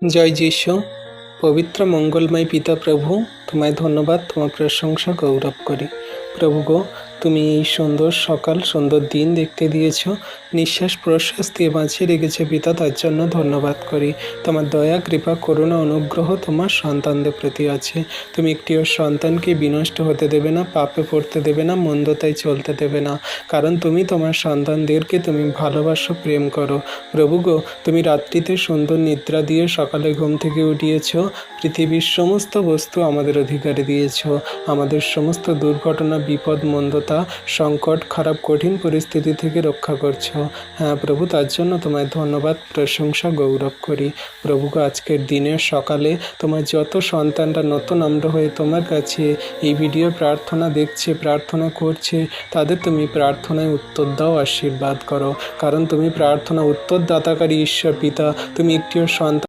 জয় যিশু। পবিত্র মঙ্গলময় পিতা প্রভু, তোমায় ধন্যবাদ, তোমার প্রশংসা গৌরব করি। প্রভু গো, তুমি এই সুন্দর সকাল, সুন্দর দিন দেখতে দিয়েছ, নিঃশ্বাস প্রশ্বাস দিয়ে বাঁচিয়ে রেখেছে পিতা, তার জন্য ধন্যবাদ করি। তোমার দয়া, কৃপা, করুণা, অনুগ্রহ তোমার সন্তানদের প্রতি আছে। তুমি একটিও সন্তানকে বিনষ্ট হতে দেবে না, পাপে পড়তে দেবে না, মন্দতায় চলতে দেবে না। কারণ তুমি তোমার সন্তানদেরকে তুমি ভালোবাসো, প্রেম করো। প্রভু গো, তুমি রাত্রিতে সুন্দর নিদ্রা দিয়ে সকালে ঘুম থেকে উঠিয়েছ, পৃথিবীর সমস্ত বস্তু আমাদের অধিকারে দিয়েছ। আমাদের সমস্ত দুর্ঘটনা, বিপদ, মন্দতা, সংকট, খারাপ কঠিন পরিস্থিতি থেকে রক্ষা করছ। হ্যাঁ প্রভু, তার জন্য তোমায় ধন্যবাদ, প্রশংসা, গৌরব করি। প্রভু গো, আজকের দিনের সকালে তোমার যত সন্তানরা নতুন আমরা হয়ে তোমার কাছে এই ভিডিও প্রার্থনা দেখছে, প্রার্থনা করছে, তাদের তুমি প্রার্থনায় উত্তর দাও, আশীর্বাদ করো। কারণ তুমি প্রার্থনা উত্তরদাতাকারী ঈশ্বর পিতা। তুমি একটিও সন্তান